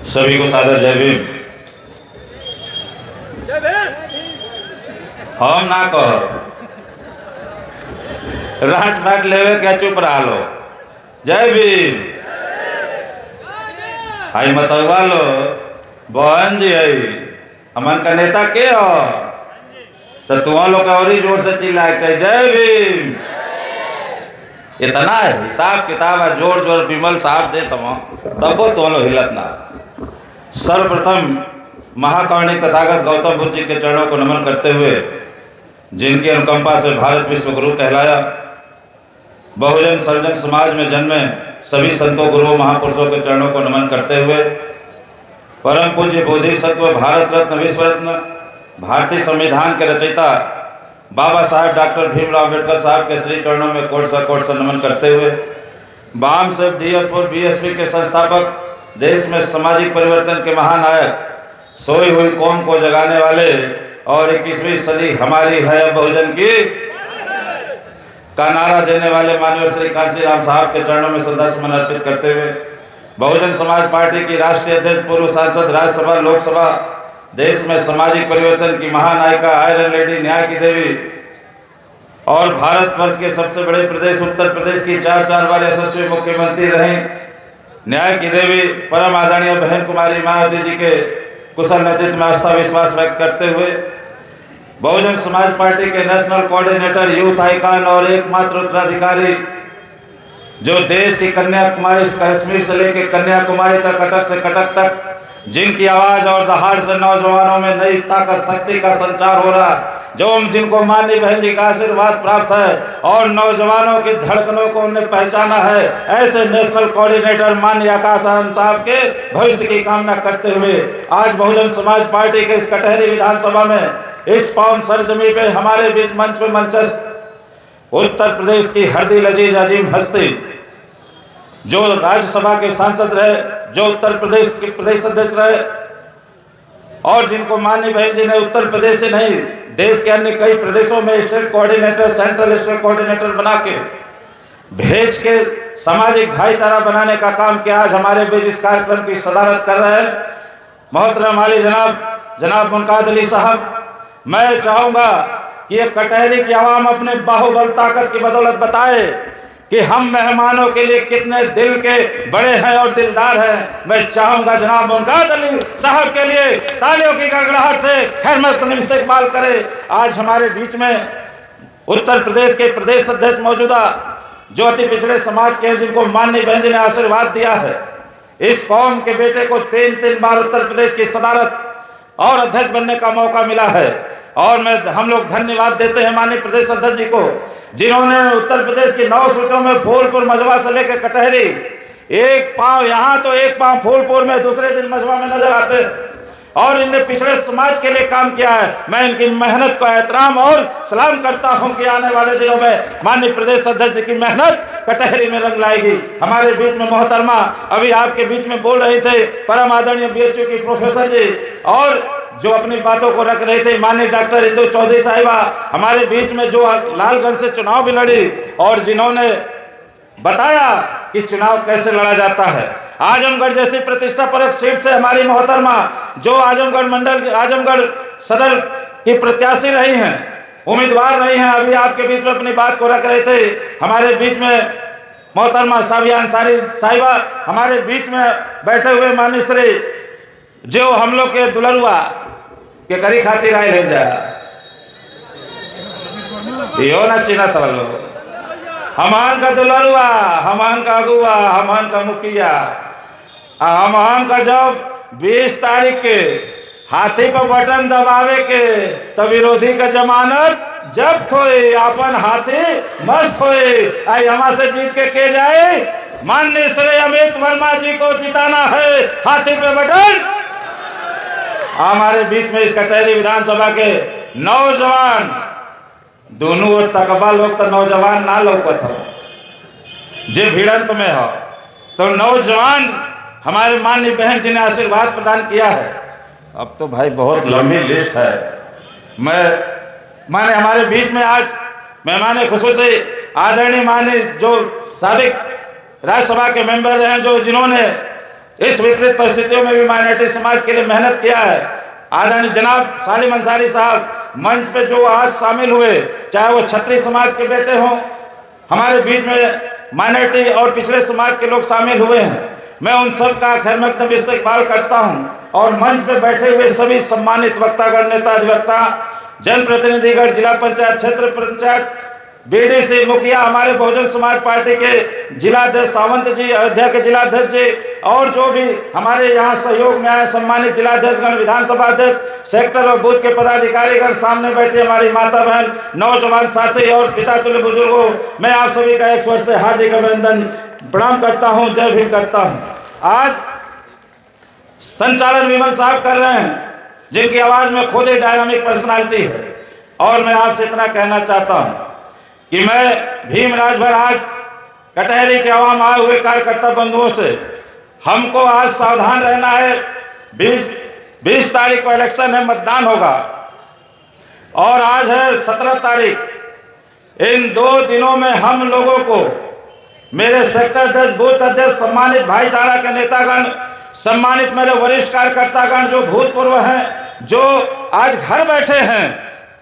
सभी को सादर जय भीम। हम ना कह राट बाट लेवे क्या चुप रहा लो। जय भीम। आई मतवा लो बहन जी आई हमन का नेता के हो तो तुम लोग और ही जोर से चिल्लाए चाहिए जय भीम। इतना है हिसाब किताब है जोर जोर विमल साहब दे तब तो लोग हिलत ना। सर्वप्रथम महाकारुणिक तथागत गौतम बुद्ध जी के चरणों को नमन करते हुए जिनकी अनुकंपा से भारत विश्व गुरु कहलाया, बहुजन सर्वजन समाज में जन्मे सभी संतों गुरुओं महापुरुषों के चरणों को नमन करते हुए परम पूज्य बोधिसत्व भारत रत्न विश्व रत्न भारतीय संविधान के रचयिता बाबा साहेब डॉक्टर भीमराव अम्बेडकर साहब के श्री चरणों में कोट सा नमन करते हुए वाम से डीएसपी बीएसपी के संस्थापक, देश में सामाजिक परिवर्तन के महानायक, सोई हुई कौम को जगाने वाले और 21वीं सदी हमारी है बहुजन की का नारा देने वाले माननीय श्री कांशीराम साहब के चरणों में श्रद्धासुमन अर्पित करते हुए बहुजन समाज पार्टी की राष्ट्रीय अध्यक्ष, पूर्व सांसद, राज्यसभा लोकसभा, देश में सामाजिक परिवर्तन की महानायिका, आयरन लेडी, न्याय की देवी और भारतवर्ष के सबसे बड़े प्रदेश उत्तर प्रदेश की 4 बार यशस्वी मुख्यमंत्री रही न्याय की देवी परम आदरणीय बहन कुमारी मायावती जी के कुशल नेतृत्व में आस्था विश्वास व्यक्त करते हुए बहुजन समाज पार्टी के नेशनल कोऑर्डिनेटर, यूथ आइकॉन और एकमात्र उत्तराधिकारी जो देश की कन्याकुमारी कश्मीर से लेकर कन्याकुमारी तक, कटक से कटक तक जिनकी आवाज और दहाड़ से नौजवानों में नई ताकत शक्ति का संचार हो रहा, जो जिनको माननीय बहन जी का आशीर्वाद प्राप्त है और नौजवानों की धड़कनों को उन्हें पहचाना है, ऐसे नेशनल कोऑर्डिनेटर माननीय आकाश आनंद साहब के भविष्य की कामना करते हुए आज बहुजन समाज पार्टी के इस कटहरी विधानसभा में इस पावन सरजमी पे हमारे बीच मंच पे मंचस्थ उत्तर प्रदेश की हरदी लजीज अजीम हस्ती, जो राज्यसभा के सांसद रहे, जो उत्तर प्रदेश के प्रदेश अध्यक्ष रहे और जिनको माननीय बहन जी ने उत्तर प्रदेश से नहीं देश के अन्य कई प्रदेशों में state coordinator, central state coordinator बना के भेज के सामाजिक भाईचारा बनाने का काम किया। आज हमारे बीच इस कार्यक्रम की सदारत कर रहे हैं मोहतरम आली जनाब मुनकाद अली साहब। मैं चाहूँगा कि ये कटहरी की आवाम अपने बाहुबल ताकत की बदौलत बताए कि हम मेहमानों के लिए कितने दिल के बड़े हैं और दिलदार हैं। मैं चाहूँगा जनाब मुनकाद अली साहब के लिए तालियों की गड़गड़ाहट से खैर मक़दम इस्तकबाल करें। आज हमारे बीच में उत्तर प्रदेश के प्रदेश अध्यक्ष मौजूदा, जो अति पिछड़े समाज के हैं, जिनको माननीय बहन जी ने आशीर्वाद दिया है। इस कौम के बेटे को 3 बार उत्तर प्रदेश की सदारत और अध्यक्ष बनने का मौका मिला है और हम लोग धन्यवाद देते हैं माननीय प्रदेश अध्यक्ष जी को, जिन्होंने उत्तर प्रदेश की 9 सीटों में फूलपुर मझवा से लेकर कटहरी एक पांव यहाँ तो एक पांव फूलपुर में, दूसरे दिन मझवा में नजर आते और इनने पिछड़े समाज के लिए काम किया है। मैं इनकी मेहनत को एहतराम और सलाम करता हूं कि आने वाले दिनों में माननीय प्रदेश अध्यक्ष जी की मेहनत कटहरी में रंग लाएगी। हमारे बीच में मोहतरमा अभी आपके बीच में बोल रहे थे परम आदरणीय बीएचयू की प्रोफेसर जी, और जो अपनी बातों को रख रहे थे माननीय डॉक्टर इंदु चौधरी साहिबा, हमारे बीच में जो लालगंज से चुनाव भी लड़ी और जिन्होंने बताया कि चुनाव कैसे लड़ा जाता है। आजमगढ़ जैसी प्रतिष्ठापरक सीट से हमारी मोहतरमा जो आजमगढ़ सदर की प्रत्याशी रही हैं, उम्मीदवार रही हैं, अभी आपके बीच में अपनी बात को रख रहे थे। हमारे बीच में मोहतरमा साबिया अंसारी साहिबा हमारे बीच में बैठे हुए माननीय श्री जो हम लोग के दुलरुआ के करी खातिर आए ले जा यो ना चिन्ह था लोग, हमान का दुलरुआ, हमान का अगुआ, हमान का मुखिया, हमान का जब 20 तारीख के हाथी पर बटन दबावे के तब विरोधी का जमानत जब्त होए, अपन हाथी मस्त होए। आई हमारे से जीत के जाए, माननीय श्री अमित वर्मा जी को जिताना है, हाथी पे बटन। हमारे बीच में इस कटहरी विधानसभा के नौजवान दोनों ओर तकबा लोग तो नौजवान ना लौकत हो, जे भिड़ंत में हो तो नौजवान हमारे माननीय बहन जी ने आशीर्वाद प्रदान किया है। अब तो भाई बहुत लंबी लिस्ट है। माने हमारे बीच में आज मेहमान खुसूसी आदरणीय माननीय जो साबिक राज्यसभा के मेंबर हैं, जो जिन्होंने इस विपरीत परिस्थितियों में भी माइनॉरिटी समाज के लिए मेहनत किया है। आदरणीय जनाब सालिम अंसारी साहब मंच पे जो आज शामिल हुए, चाहे वो क्षत्रिय समाज के बेटे हों, हमारे बीच में माइनॉरिटी और पिछड़े समाज के लोग शामिल हुए हैं, मैं उन सब का खैर मकदम इस्तकबाल करता हूं। और मंच पे बैठे हुए सभी सम्मानित वक्तागण, नेता, अधिवक्ता, जनप्रतिनिधिगण, जिला पंचायत, क्षेत्र पंचायत, बीडीसी, मुखिया, हमारे बहुजन समाज पार्टी के जिलाध्यक्ष सावंत जी, अयोध्या के जिलाध्यक्ष जी, और जो भी हमारे यहाँ सहयोग में आए सम्मानित जिलाध्यक्षगण, विधानसभा अध्यक्ष, सेक्टर और बूथ के पदाधिकारीगण, सामने बैठे हमारी माता बहन, नौजवान साथी और पिता तुल्य बुजुर्गों, मैं आप सभी का एक स्वर से हार्दिक अभिनंदन, प्रणाम करता हूँ, जय भीम करता हूँ। आज संचालन विमल साहब कर रहे हैं, जिनकी आवाज में खुद ही डायनामिक पर्सनालिटी है, और मैं आपसे इतना कहना चाहता हूँ कि मैं भीम राजभर आज कटहरी के आवाम आए हुए कार्यकर्ता बंधुओं से, हमको आज सावधान रहना है। 20 तारीख को इलेक्शन है, मतदान होगा, और आज है 17 तारीख। इन 2 दिनों में हम लोगों को, मेरे सेक्टर अध्यक्ष, बूथ अध्यक्ष, सम्मानित भाईचारा के नेतागण, सम्मानित मेरे वरिष्ठ कार्यकर्तागण जो भूतपूर्व हैं, जो आज घर बैठे हैं,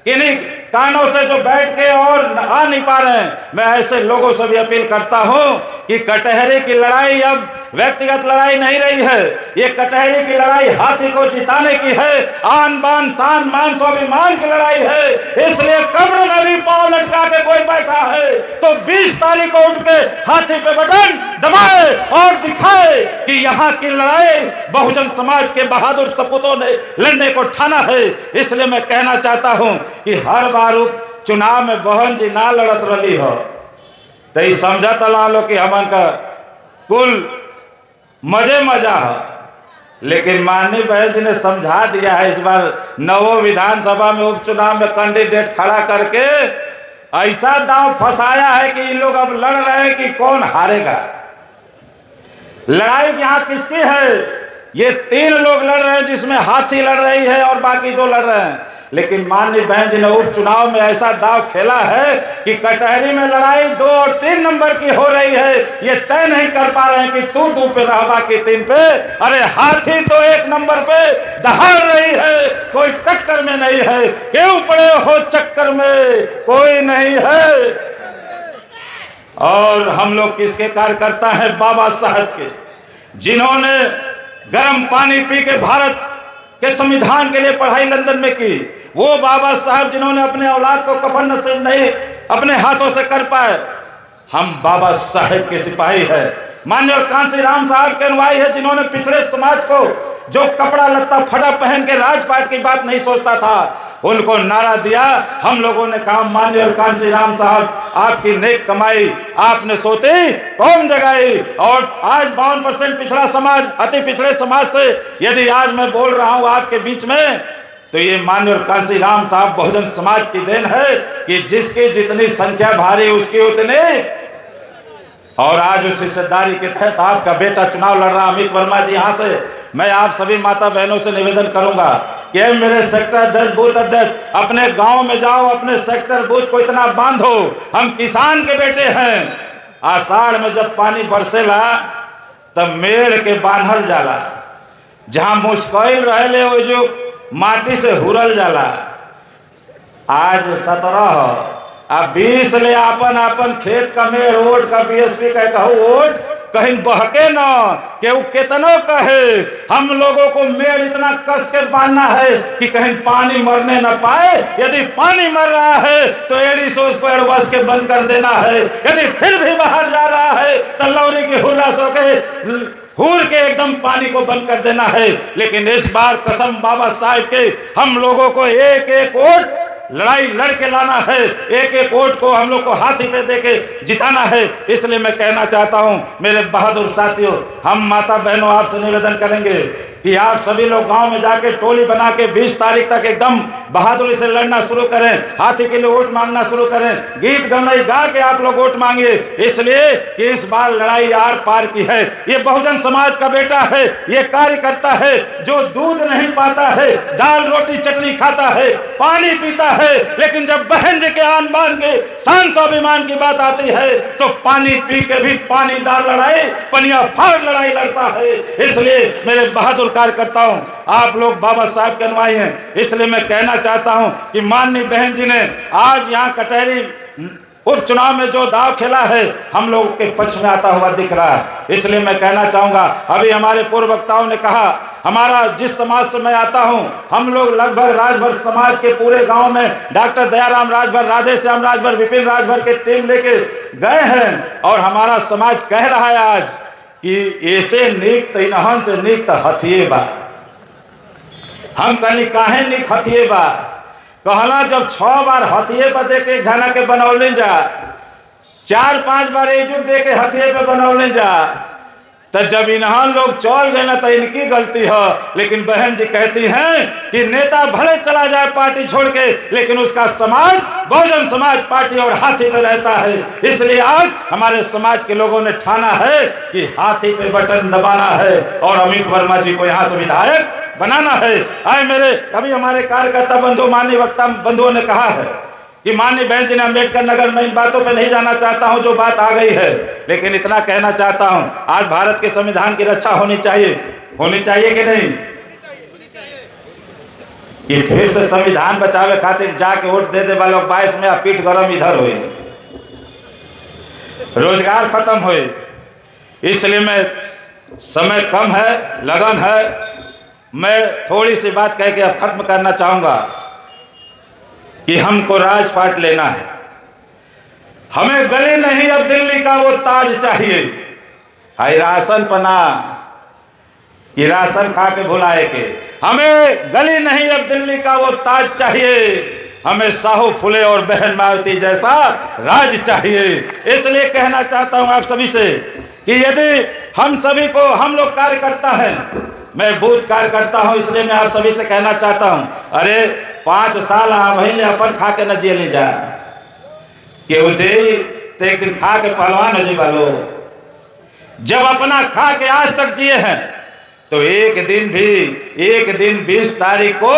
किन्हीं कानों से जो बैठ के और आ नहीं पा रहे हैं, मैं ऐसे लोगों से भी अपील करता हूं कि कटहरी की लड़ाई अब व्यक्तिगत लड़ाई नहीं रही है। ये कटहरी की लड़ाई हाथी को जिताने की है, आन बान शान मान स्वाभिमान की लड़ाई है। इसलिए कब्र में भी पांव लटका के कोई बैठा है तो 20 तारीख को उठ के हाथी पे बटन दबाए और दिखाए कि यहाँ की लड़ाई बहुजन समाज के बहादुर सपूतों ने लड़ने को ठाना है। इसलिए मैं कहना चाहता हूं कि हर बार चुनाव में बहन जी ना लड़त रही हो तो ये समझत ला लो कि हमन का कुल मजे मजा हो, लेकिन माननीय बहन जी ने समझा दिया है। इस बार नवों विधानसभा में उपचुनाव में कैंडिडेट खड़ा करके ऐसा दांव फंसाया है कि इन लोग अब लड़ रहे हैं कि कौन हारेगा। लड़ाई यहाँ किसकी है? ये 3 लोग लड़ रहे हैं, जिसमें हाथी लड़ रही है और बाकी 2 लड़ रहे हैं। लेकिन माननीय बहन जी ने उपचुनाव में ऐसा दाव खेला है कि कटहरी में लड़ाई 2 और 3 नंबर की हो रही है। ये तय नहीं कर पा रहे हैं कि तू पे रहा बाकी 3 पे। अरे हाथी तो 1 नंबर पे दहाड़ रही है, कोई टक्कर में नहीं है। क्यों पड़े हो चक्कर में, कोई नहीं है। और हम लोग किसके कार्यकर्ता हैं? बाबा साहब के, जिन्होंने गर्म पानी पी के भारत के संविधान के लिए पढ़ाई लंदन में की। वो बाबा साहब जिन्होंने अपने औलाद को कफन नसीब नहीं अपने हाथों से कर पाए। हम बाबा साहब के सिपाही है। माननीय कांसी राम साहब के अनुयायी है, जिन्होंने पिछड़े समाज को जो कपड़ा लत्ता फटा पहन के राजपाट की बात नहीं सोचता था, उनको नारा दिया। हम लोगों ने कहा माननीय कांसी राम साहब, आपकी नेक कमाई आपने सोती कौम जगाई। और आज 52% पिछड़ा समाज, अति पिछड़े समाज से यदि आज मैं बोल रहा हूं आपके बीच में, तो ये माननीय कांसी राम साहब बहुजन समाज की देन है कि जिसकी जितनी संख्या भारी उसकी उतनी। और आज उस हिस्सेदारी के तहत आपका बेटा चुनाव लड़ रहा अमित वर्मा जी। यहाँ से मैं आप सभी माता बहनों से निवेदन करूंगा कि मेरे सेक्टर अध्यक्ष, बूथ अध्यक्ष, अपने गांव में जाओ, अपने सेक्टर बूथ को इतना बांधो। हम किसान के बेटे हैं। आषाढ़ में जब पानी बरसेला तब मेड़ के बांधल जाला, जहां मुश्किल रहले वो जो माटी से हुरल जाला। आज 17 अब 20 ले आपन आपन खेत का मेड़ वोट का बीएसपी का कहू वोट कहीं बहके न के वो कितनो कहे। हम लोगों को मेड़ इतना कस के बांधना है कि कहीं पानी मरने न पाए। यदि पानी मर रहा है तो एड़ी से उसको एडवांस के बंद कर देना है। यदि फिर भी बाहर जा रहा है तो लौरी की हुर्रा सो के हूर के एकदम पानी को बंद कर देना है। लेकिन इस बार कसम बाबा साहब के, हम लोगों को एक एक वोट लड़ाई लड़ के लाना है। एक एक वोट को हम लोग को हाथी पे देके जिताना है। इसलिए मैं कहना चाहता हूं मेरे बहादुर साथियों, हम माता बहनों आपसे निवेदन करेंगे कि आप सभी लोग गांव में जाके टोली बना के 20 तारीख तक एकदम बहादुरी से लड़ना शुरू करें, हाथी के लिए वोट मांगना शुरू करें, गीत गंदई गा के आप लोग वोट मांगिए, इसलिए कि इस बार लड़ाई आर पार की है। ये बहुजन समाज का बेटा है, ये कार्यकर्ता है जो दूध नहीं पाता है, दाल रोटी चटनी खाता है, पानी पीता है, लेकिन जब बहन जी के आन बान के शान स्वाभिमान की बात आती है तो पानी पी के भी पानीदार लड़ाई, पनिया फाड़ लड़ाई लड़ता है। इसलिए मेरे बहादुर कार्यकर्ताओं, आप लोग बाबा साहब के अनुयायी हैं, इसलिए मैं कहना चाहता हूं कि माननीय बहन जी ने आज यहां कटहरी उपचुनाव में जो दाव खेला है हम लोग के पक्ष में आता हुआ दिख रहा है। इसलिए मैं कहना चाहूंगा, अभी हमारे पूर्व वक्ताओं ने कहा, हमारा जिस समाज से मैं आता हूं, हम लोग लगभग राजभर समाज के पूरे गांव में डॉक्टर दयाराम राजभर, राधे श्याम राजभर, विपिन राजभर के टीम लेके गए हैं और हमारा समाज कह रहा है आज कि ऐसे नीक तहन से नीक तो हथिये बा, हम कहीं काहे नीक हथिये बा कहला। जब 6 बार हथिये पर दे के झाना के बनौले जा, 4-5 बार इजुब दे के हथिये पे बनौले जा, तो जब इन्हां लोग चल गए ना तो इनकी गलती है। लेकिन बहन जी कहती हैं कि नेता भले चला जाए पार्टी छोड़ के, लेकिन उसका समाज बहुजन समाज पार्टी और हाथी पे रहता है। इसलिए आज हमारे समाज के लोगों ने ठाना है कि हाथी पे बटन दबाना है और अमित वर्मा जी को यहाँ से विधायक बनाना है। आए मेरे अभी हमारे कार्यकर्ता बंधु, माननीय वक्ता बंधुओं ने कहा है कि माननीय बहन जी ने अम्बेडकर नगर में इन बातों पे नहीं जाना चाहता हूं जो बात आ गई है, लेकिन इतना कहना चाहता हूं, आज भारत के संविधान की रक्षा होनी चाहिए कि नहीं? कि फिर से संविधान बचावे खातिर जाके वोट दे दे वालों 22 में पीठ गरम इधर हुए, रोजगार खत्म हुए। इसलिए मैं, समय कम है, लगन है, मैं थोड़ी सी बात कह के अब खत्म करना चाहूंगा कि हमको राजपाट लेना है, हमें गली नहीं अब दिल्ली का वो ताज चाहिए। हाय राशन पना कि राशन खा के भुलाए के, हमें गली नहीं अब दिल्ली का वो ताज चाहिए, हमें साहू फुले और बहन मावती जैसा राज चाहिए। इसलिए कहना चाहता हूं आप सभी से कि यदि हम सभी को, हम लोग कार्यकर्ता हैं, मैं बूथ कार्यकर्ता हूं, इसलिए मैं आप सभी से कहना चाहता हूं, अरे 5 साल वही अपन खा के न जेल जा के दे तो एक दिन खा के पहलवान हो जी वालो। जब अपना खा के आज तक जिए हैं तो एक दिन 20 तारीख को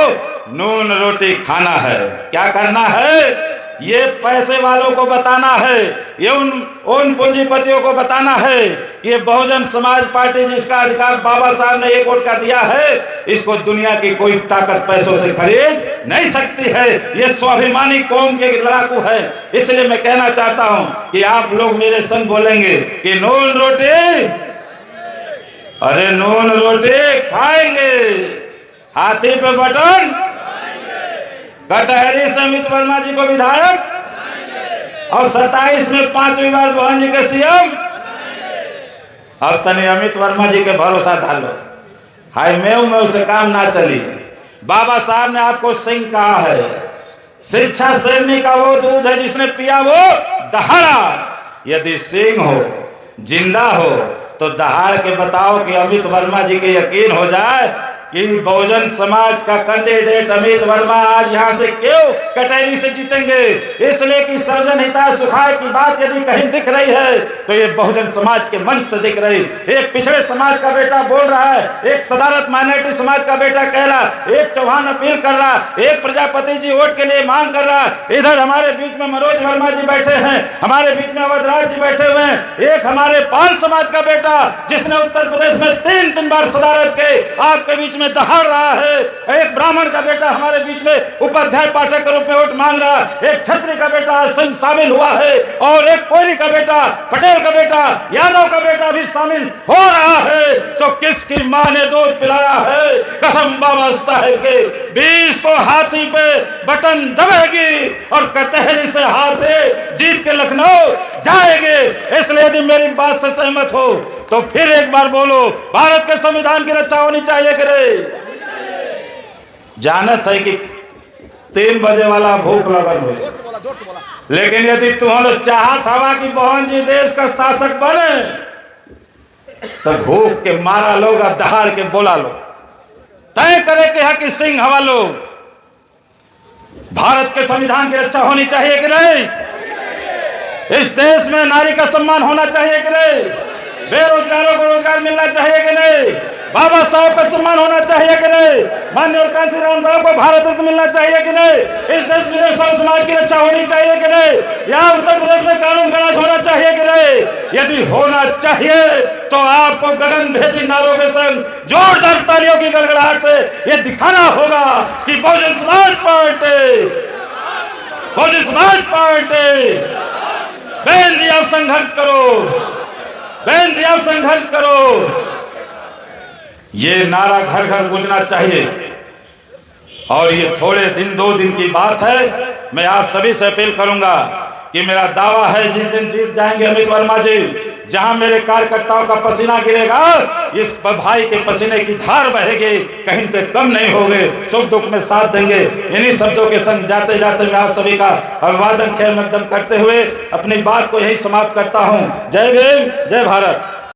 नून रोटी खाना है। क्या करना है? ये पैसे वालों को बताना है, ये उन पूंजीपतियों को बताना है कि ये बहुजन समाज पार्टी जिसका अधिकार बाबा साहब ने 1 वोट का दिया है, इसको दुनिया की कोई ताकत पैसों से खरीद नहीं सकती है। ये स्वाभिमानी कौम के लड़ाकू है। इसलिए मैं कहना चाहता हूं कि आप लोग मेरे संग बोलेंगे कि नून रोटी, अरे नून रोटी खाएंगे, हाथी पे बटन, कटहरी से अमित वर्मा जी को विधायक और 27 में 5वीं बार बहन जी के सीएम। अब तनी अमित वर्मा जी के भरोसा डालो, हाय में उसे काम ना चली। बाबा साहब ने आपको सिंह कहा है, शिक्षा सैनिक का वो दूध है जिसने पिया वो दहाड़ा। यदि सिंह हो, जिंदा हो, तो दहाड़ के बताओ कि अमित वर्मा जी के यकीन हो जाए कि बहुजन समाज का कैंडिडेट अमित वर्मा आज यहाँ से क्यों कटहरी से जीतेंगे। इसलिए कि सर्वजन हिताय सुखाय की बात यदि कहीं दिख रही है तो ये बहुजन समाज के मंच से दिख रही। एक पिछड़े समाज का बेटा बोल रहा है, एक सदारत माइनॉरिटी समाज का बेटा कह रहा, एक चौहान अपील कर रहा, एक प्रजापति जी वोट के लिए मांग कर रहा, इधर हमारे बीच में मनोज वर्मा जी बैठे हैं, हमारे बीच में अवधराज जी बैठे हुए हैं, एक हमारे पाल समाज का बेटा जिसने उत्तर प्रदेश में 3 बार सदारत के आपके बीच में दहाड़ रहा है, एक ब्राह्मण का बेटा हमारे बीच में उपाध्याय पाठक के रूप में वोट मांग रहा, एक क्षत्रिय का बेटा सिंह शामिल हुआ है और एक कोयली का बेटा, पटेल का बेटा, यादव का बेटा भी शामिल हो रहा है। तो किसकी मां ने दूध पिलाया है? कसम बाबा साहेब के 20 को हाथी पे बटन दबेगी और कटहरी से हाथी जीत के लखनऊ जाएंगे। इसलिए यदि मेरी बात से सहमत हो तो फिर एक बार बोलो, भारत के संविधान की रक्षा होनी चाहिए कि नहीं? जानत है कि 3 बजे वाला भूख लगल हो, लेकिन यदि तुम लोग चाहत हवा कि बहन जी देश का शासक बने तो भूख के मारा लोग, दहाड़ के बोला लो। तय करे कि हाँ कि सिंह हवा लो। भारत के संविधान की रक्षा होनी चाहिए कि नहीं? इस देश में नारी का सम्मान होना चाहिए कि नहीं? बेरोजगारों को रोजगार मिलना चाहिए कि नहीं? बाबा साहब का सम्मान होना चाहिए कि नहीं? माननीय कांशीराम साहब को भारत रत्न मिलना चाहिए कि नहीं? इस देश में सब समाज की रक्षा होनी चाहिए कि नहीं? यहाँ उत्तर प्रदेश में कानून का राज होना चाहिए कि नहीं? यदि होना चाहिए तो आपको गगन भेदी नारों के संग जोरदार तालियों की गड़गड़ाहट से यह दिखाना होगा कि बहुजन समाज पार्टी, बहुजन समाज पार्टी, बहन जी आप संघर्ष करो, बहन जी आप संघर्ष करो। ये नारा घर घर गूंजना चाहिए। और ये थोड़े दिन 2 दिन की बात है। मैं आप सभी से अपील करूंगा कि मेरा दावा है जिस दिन जीत जाएंगे अमित वर्मा जी, जहां मेरे कार्यकर्ताओं का पसीना गिरेगा, इस भाई के पसीने की धार बहेगी, कहीं से कम नहीं होंगे, सुख दुख में साथ देंगे। इन्हीं शब्दों के संग जाते जाते मैं आप सभी का अभिवादन खेल मकदम करते हुए अपनी बात को यही समाप्त करता हूं। जय भीम, जय भारत।